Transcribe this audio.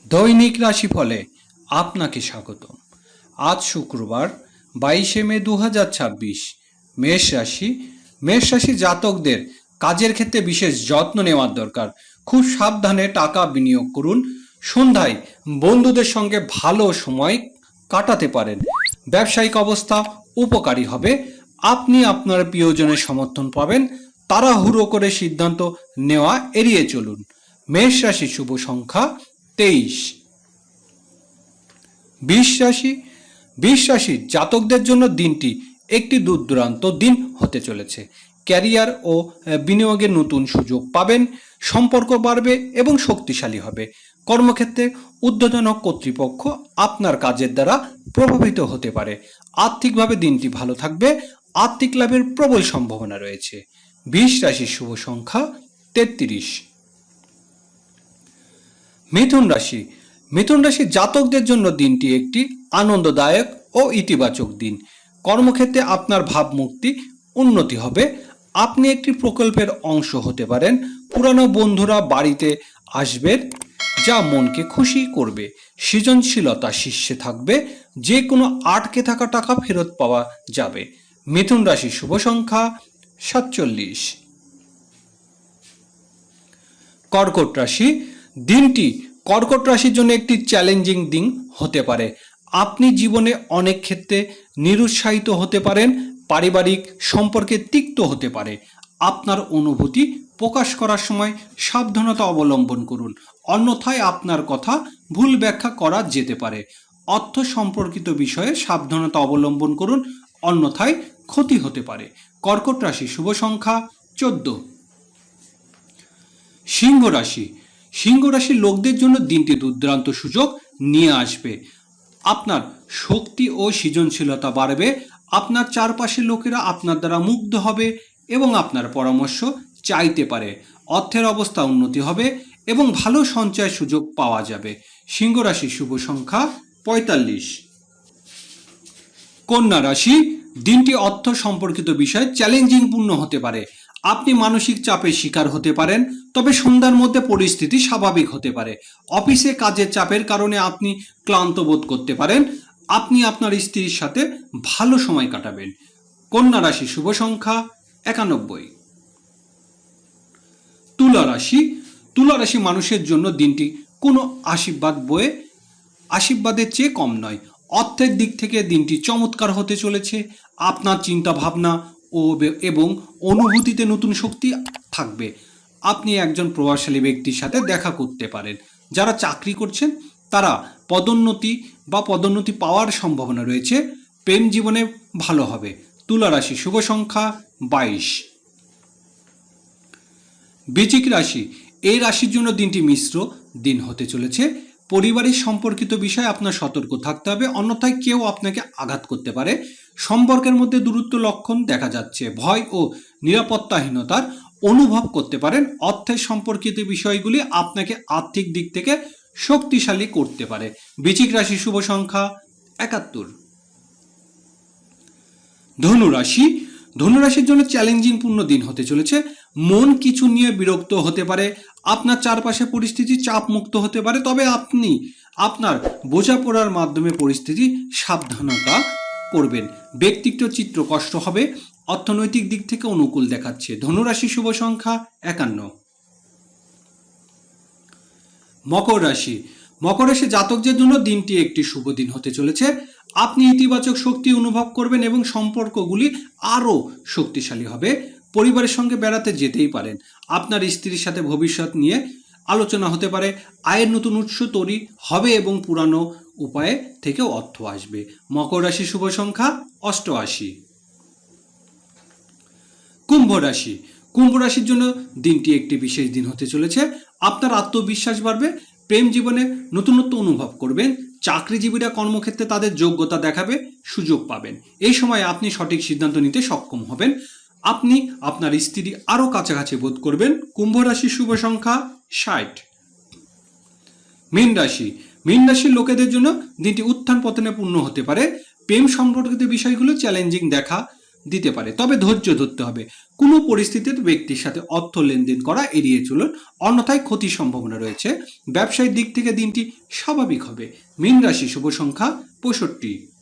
দৈনিক রাশিফলে আপনাকে স্বাগতম। আজ শুক্রবার 22শে মে 2026। মেষ রাশি জাতকদের কাজের ক্ষেত্রে বিশেষ যত্ন নেওয়ার দরকার। খুব সাবধানে টাকা বিনিয়োগ করুন। সন্ধ্যায় বন্ধুদের সঙ্গে ভালো সময় কাটাতে পারেন। ব্যবসায়িক অবস্থা উপকারী হবে। আপনি আপনার প্রিয়জনের সমর্থন পাবেন। তাড়াহুড়ো করে সিদ্ধান্ত নেওয়া এড়িয়ে চলুন। মেষ রাশি শুভ সংখ্যা 23। বৃষ রাশি জাতকদের জন্য দিনটি একটি দুর্দান্ত দিন হতে চলেছে। ক্যারিয়ার ও বিনিয়োগের নতুন সুযোগ পাবেন। সম্পর্ক বাড়বে এবং শক্তিশালী হবে। কর্মক্ষেত্রে ঊর্ধ্বতন কর্তৃপক্ষ আপনার কাজের দ্বারা প্রভাবিত হতে পারে। আর্থিকভাবে দিনটি ভালো থাকবে। আর্থিক লাভের প্রবল সম্ভাবনা রয়েছে। বৃষ রাশির শুভ সংখ্যা 33। মিথুন রাশি জাতকদের জন্য দিনটি একটি আনন্দদায়ক ও ইতিবাচক দিন। কর্মক্ষেত্রে আপনার ভাবমূর্তি উন্নতি হবে। আপনি একটি প্রকল্পের অংশ হতে পারেন। পুরানো বন্ধুরা বাড়িতে আসবেন, যা মনকে খুশি করবে। সৃজনশীলতা শীর্ষে থাকবে। যে কোনো আটকে থাকা টাকা ফেরত পাওয়া যাবে। মিথুন রাশির শুভ সংখ্যা 47। কর্কট রাশি দিনটি কর্কট রাশির জন্য একটি চ্যালেঞ্জিং দিন হতে পারে। আপনি জীবনে অনেক ক্ষেত্রে নিরুৎসাহিত হতে পারেন। পারিবারিক সম্পর্কে তিক্ত হতে পারে। আপনার অনুভূতি প্রকাশ করার সময় সাবধানতা অবলম্বন করুন, অন্যথায় আপনার কথা ভুল ব্যাখ্যা করা যেতে পারে। অর্থ সম্পর্কিত বিষয়ে সাবধানতা অবলম্বন করুন, অন্যথায় ক্ষতি হতে পারে। কর্কট রাশি শুভ সংখ্যা 14। সিংহ রাশির লোকদের জন্য দিনটি দুর্দান্ত সুযোগ নিয়ে আসবে। আপনার শক্তি ও সৃজনশীলতা বাড়বে। আপনার চারপাশের লোকেরা আপনার দ্বারা মুগ্ধ হবে এবং আপনার পরামর্শ চাইতে পারে। অর্থের অবস্থা উন্নতি হবে এবং ভালো সঞ্চয়ের সুযোগ পাওয়া যাবে। সিংহ রাশির শুভ সংখ্যা 45। কন্যা রাশি দিনটি অর্থ সম্পর্কিত বিষয়ে চ্যালেঞ্জিং পূর্ণ হতে পারে। আপনি মানসিক চাপের শিকার হতে পারেন, তবে সন্ধ্যার মধ্যে পরিস্থিতি স্বাভাবিক হতে পারে। অফিসে কাজের চাপের কারণে আপনি ক্লান্ত বোধ করতে পারেন। আপনি আপনার স্ত্রীর সাথে ভালো সময় কাটাবেন। কন্যা রাশি শুভ সংখ্যা 91। তুলা রাশি মানুষের জন্য দিনটি কোনো আশীর্বাদের চেয়ে কম নয়। অর্থের দিক থেকে দিনটি চমৎকার হতে চলেছে। আপনার চিন্তা ভাবনা এবং অনুভূতিতে নতুন শক্তি থাকবে। আপনি একজন প্রভাবশালী ব্যক্তির সাথে দেখা করতে পারেন। যারা চাকরি করছেন তারা পদোন্নতি পাওয়ার সম্ভাবনা রয়েছে। প্রেম জীবনে ভালো হবে। তুলা রাশি শুভ সংখ্যা 22। বৃশ্চিক রাশি এই রাশির জন্য দিনটি মিশ্র দিন হতে চলেছে। পরিবারের সম্পর্কিত বিষয়ে আপনার সতর্ক থাকতে হবে, অন্যথায় কেউ আপনাকে আঘাত করতে পারে। সম্পর্কের মধ্যে দূরত্ব লক্ষণ দেখা যাচ্ছে। ভয় ও নিরাপত্তাহীনতার অনুভব করতে পারেন। অর্থের সম্পর্কিত বিষয়গুলি আপনাকে আর্থিক দিক থেকে শক্তিশালী করতে পারে। বৃশ্চিক রাশি শুভ সংখ্যা 71। ধনুরাশির জন্য চ্যালেঞ্জিং পূর্ণ দিন হতে চলেছে। মন কিছু নিয়ে বিরক্ত হতে পারে। আপনার চারপাশে পরিস্থিতি চাপ মুক্ত হতে পারে, তবে আপনি আপনার বোঝাপড়ার মাধ্যমে পরিস্থিতি সাবধানতা করবেন। ব্যক্তিত্ব চিত্র কষ্ট হবে। অর্থনৈতিক দিক থেকে অনুকূল দেখাচ্ছে। ধনুরাশি শুভ সংখ্যা 51। মকর রাশি জাতকদের জন্য দিনটি একটি শুভ দিন হতে চলেছে। আপনি ইতিবাচক শক্তি অনুভব করবেন এবং সম্পর্কগুলি আরও শক্তিশালী হবে। পরিবারের সঙ্গে বেড়াতে যেতেই পারেন। আপনার স্ত্রীর সাথে ভবিষ্যৎ নিয়ে আলোচনা হতে পারে। আয়ের নতুন উৎস তৈরি হবে এবং পুরানো উপায়ে থেকেও অর্থ আসবে। মকর রাশি শুভ সংখ্যা 88। কুম্ভ রাশির জন্য দিনটি একটি বিশেষ দিন হতে চলেছে। আপনার আত্মবিশ্বাস বাড়বে। প্রেম জীবনে নতুনত্ব অনুভব করবেন। চাকরিজীবীরা কর্মক্ষেত্রে তাদের যোগ্যতা দেখাবে, সুযোগ পাবেন। এই সময় আপনি সঠিক সিদ্ধান্ত নিতে সক্ষম হবেন। আপনি আপনার স্ত্রী আরও কাছাকাছি বোধ করবেন। কুম্ভ রাশির শুভ সংখ্যা 60। মীন রাশির লোকেদের জন্য দিনটি উত্থান পতনে পূর্ণ হতে পারে। প্রেম সম্পর্কিত বিষয়গুলো চ্যালেঞ্জিং দেখা দিতে পারে, তবে ধৈর্য ধরতে হবে। কোনো পরিস্থিতিতে ব্যক্তির সাথে অর্থ লেনদেন করা এড়িয়ে চলুন, অন্যথায় ক্ষতির সম্ভাবনা রয়েছে। ব্যবসায়িক দিক থেকে দিনটি স্বাভাবিক হবে। মীন রাশি, শুভ সংখ্যা 65।